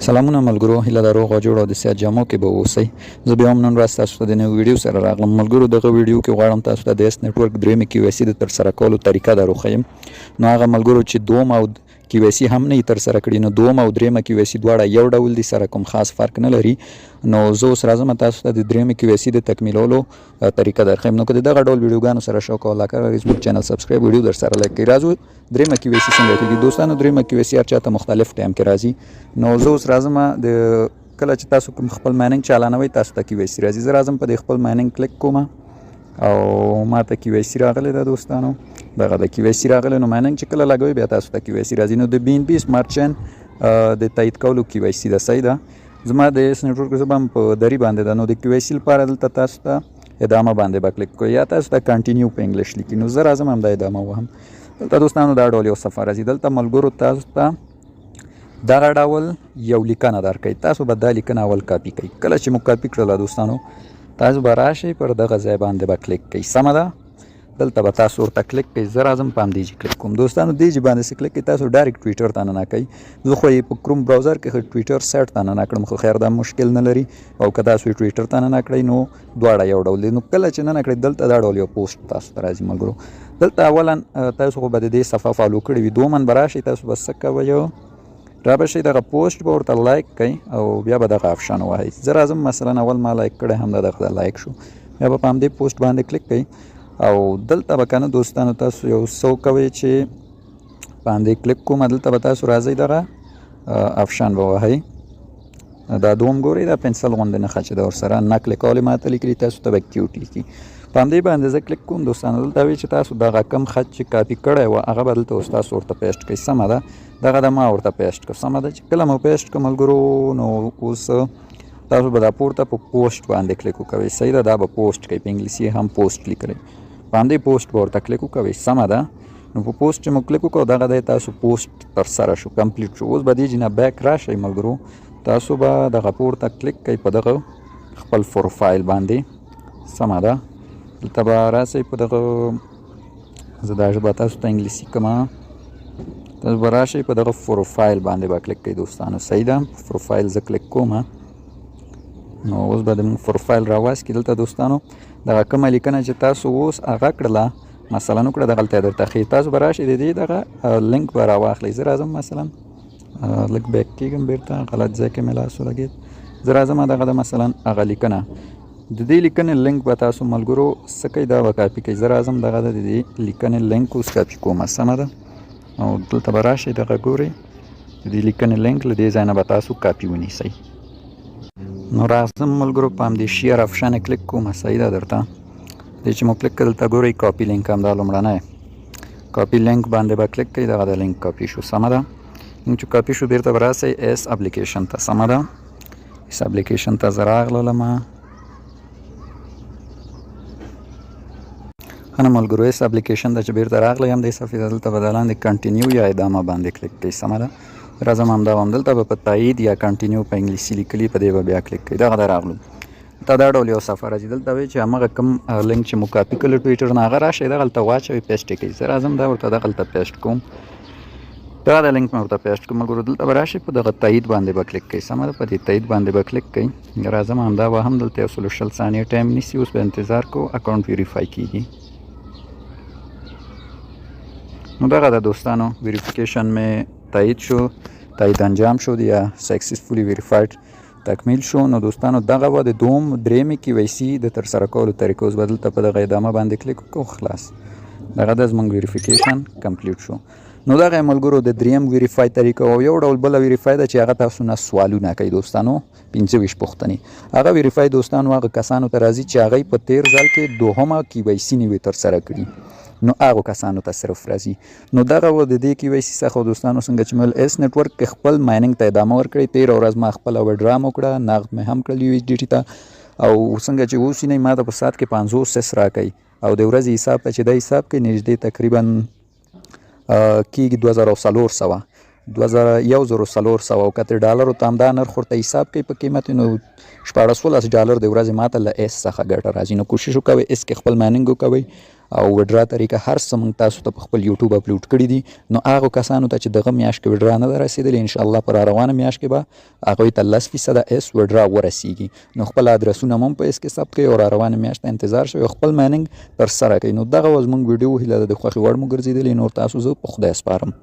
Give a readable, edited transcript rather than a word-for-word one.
سلامونه ملګرو، هیله لرو غوږ جوړ او د صحت جامو کې به اوسئ. زه بیا هم نن ورځ تاسو ته د نوې ویډیو سره راغلم. ملګرو، دغه ویډیو کې غواړم تاسو ته د اس نټورک درېیمې KYC د ترسره کولو طریقه دروښیم. نو هغه ملګرو چې دوم او KYC هم نه ترسره کړي، نو دوم او درېیمه KYC دواړه یو ډول دي، سره کوم خاص فرق نه لري. نو زه اوس راځم تاسو ته د درېیمې KYC د تکمیلولو طریقه درښیم. نو که د دغه ډول ویډیوګانو سره شوق او علاقه لرئ، زموږ چینل سبسکرایب، ویډیو در سره لایک کړئ. راځو درېیمه KYC څنګه کېږي. دوستانو، درېیمه KYC هر چاته مختلف ټایم کې راځي. نو زه اوس راځم د کله چې تاسو کوم خپل مایننګ چالانوئ، تاسو ته KYC راځي. زه راځم په دې خپل مایننګ کلیک کوم او ما ته KYC راغلی ده. دوستانو، دغه د KYC راغلی. نو مایننګ چې کله لګوئ، بیا تاسو ته KYC راځي. نو د BNB سمارټ چین د تایید کولو KYC ده. صحیح ده. زما د اس نټورک ژبه هم په دري باندې ده. نو د KYC لپاره دلته تاسو ته ادامه باندې به کلیک کوئ، یا تاسو ته کنټینیو په انګلیش لیکي. نو زه راځم همدا ادامه وهم. دلته دوستانو دا ډول یو صفحه راځي. دلته ملګرو تاسو ته دغه ډول یو لیکنه درکوي. تاسو به دا لیکنه اول کاپي کوئ. کله چې مو کاپي کړله دوستانو، تاسو به راشئ پر دغه ځای باندې به کلیک کوئ. سمه ده. دلته به تاسو ورته کلیک کوئ. زه راځم په همدې کلیک کوم. دوستانو، دې باندې چې کلیک کوئ، تاسو ډایرکټ ټویټر ته ننه کوئ. زه خو یې په کروم براوزر کې ټویټر سایټ ته ننه کړم، خو خیر دا مشکل نه لري. او که تاسو ټویټر ته ننه کړئ، نو دواړه یو ډول دي. نو کله چې ننه کړئ، دلته دا ډول یو پوسټ تاسو ته راځي. ملګرو، دلته اولا تاسو خو به د دې صفحه فالو کړې وي. دومن به راشئ، تاسو به څه کوئ، را به شئ، دغه پوسټ به ورته لایک کوئ او بیا به دغه آپشن ووهئ. زه راځم مثلا اول ما لایک کړی، همدا دغه لایک شو. بیا به په همدې پوسټ باندې کلیک کوئ او دلته به که نه دوستانو تاسو یو څه کوئ چې په همدې کلیک کوم. دلته به تاسو راځئ، دغه آپشن به ووهئ. دا دوم ګورئ، دا پنسل غوندې نښه چې ده ورسره نه کلیکول ماته لیکلي، تاسو ته به کیوټ لیکي. په همدې باندې زه کلیک کوم. دوستانو، دلته وایي چې تاسو دغه کم خط چې کاپي کړی وه، هغه به دلته اوس تاسو ورته پیسټ کوئ. سمه ده. دغه د ما ورته پیسټ کړ. سمه ده. چې کله مو پیسټ کړ ملګرو، نو اوس تاسو به دا پورته په پوسټ باندې کلیک وکوئ. صحیح ده. دا به پوسټ کوئ، په انګلیسي هم پوسټ لیکلی. په همدې پوسټ به ورته کلیک وکوئ. سمه ده. نو په پوسټ چې مو کلیک وکړو، دغه دی تاسو پوسټ ترسره شو، کمپلیټ شو. اوس به دې نه بیک راشئ ملګرو. تاسو به دغه پورته کلیک کوئ په دغه خپل پروفایل باندې. سمه ده. دلته به راسئ په دغه، زه دا ژبه تاسو ته انګلیسي کوم، تاسو به راشئ په دغه پروفایل باندې به کلیک کوئ. دوستانو، صحیح ده. پروفایل زه کلیک کوم. نو اوس به د پروفایل راواسکي. دلته دوستانو دغه کومه لیکنه چې تاسو اوس هغه کړله، مثلا وکړه، دغلته درته ښیي. تاسو به راشئ، د دې دغه لینک به راواخلئ. زه راځم مثلا لږ بیک کېږم، بېرته غلط ځای کې مې لاس ولګېد. زه راځم دغه د مثلا هغه لیکنه، د دې لیکنې لینک به تاسو ملګرو څه کوئ، دا به کاپي کوئ. زه راځم دغه د دې لیکنې لینک اوس کاپي کوم. سمه ده. او دلته به راشئ، دغه ګورئ، د دې لیکنې لینک له دې ځای نه به تاسو کاپي ونیسئ. نو راځم ملګرو، په همدې شیر آپشن کلیک کوم. صحیح ده. درته دې چې مو کلیک کړ، دلته ګورئ کاپي لینک همدا لومړنی کاپي لینک باندې به کلیک کوئ. دغه د لینک کاپي شو. سمه ده. لینک چې کاپي شو، بیرته به راسئ اس اپلیکیشن ته. سمه ده. اس اپلیکیشن ته زه راغلم. ښه نه ملګرو، اس اپلیکیشن ته چې بیرته راغلی یم، دې صفحې ته دلته به د لاندې کنټینیو یا ادامه باندې کلیک کوئ. سمه ده. راځم همدا هم دلته به په تایید یا کنټینیو په انګلیسي لیکلي، په دې به بیا کلیک کوئ. دغه د راغلو. ته دا ډول یو صفحه راځي. دلته وایي چې همغه کوم لینک چې مو کاپي کړی ټویټر نه، هغه راشئ، دغلته واچوئ، پیسټ یې کوئ. زه راځم دا ورته دغلته پیسټ کوم. دغه د لینک مې ورته پیسټ کوم. ملګرو، دلته به راشئ، په دغه تایید باندې به کلیک کوئ. سمه ده. په دې تایید باندې به کلیک کوئ. راځم همدا به هم دلته یو 100 ثانیې ټایم نیسي. اوس به انتظار کوو اکاونټ ویریفای کېږي. نو دغه د دوستانو ویریفیکیشن مې تایید شو، تایید انجام شد یا سکسسفولی ویریفاید تکمیل شو. نو دوستانو، دغه و د دوم درېیمې KYC د ترسره کولو طریقه. اوس به دلته په دغه ادامه باندې کلیک وکړو. خلاص، دغه د زموږ ویریفیکیشن کمپلیټ شو. نو دغه ملګرو د درېیم ویریفای طریقه. او یو ډول بله ویریفای ده چې هغه تاسو نه سوالونه کوي. دوستانو، 25 پوښتنې. هغه ویریفای دوستانو هغه کسانو ته راځي چې هغوی په تیر ځل کې دوهمه KYC نه وي ترسره کړي. نو هغو کسانو ته صرف راځي. نو دغه و د دې KYC څخه دوستانو، څنګه چې مې اس نټورک کې خپل مایننګ ته ادامه ورکړې. تېره ورځ ما خپله وډرام وکړه، نغد مې هم کړل USDT ته. او څنګه چې اوس یې ما ته په ساعت کې 50 سس راکوي. او د ورځې حساب ته چې دا حساب کوي، نږدې تقریبا کېږي 2400 $1400. او که د ډالرو ته همدا نرخ ورته حساب کوي په قیمت، نو $14 د ورځې ما ته له اس څخه ګټه راځي. نو کوشش وکوئ اس کې خپل مایننګ وکوئ او وډرا طریقه هر څه موږ تاسو ته په خپل یوټیوب اپلوډ کړي دي. نو هغو کسانو ته چې دغه میاشت کې وډرا نه ده رسېدلې انشاءالله په راروانه میاشت کې به هغوی ته 10% اس وډرا ورسیږي. نو خپل ادرسونه هم په اس کې ثبت کړئ او راروانه میاشت ته انتظار شئ او خپل مایننګ ترسره کړئ. نو دغه وه زموږ ویډیو، هیله ده د خوښې وړ مو ګرځېدلې. نور تاسو زه په خدای سپارم.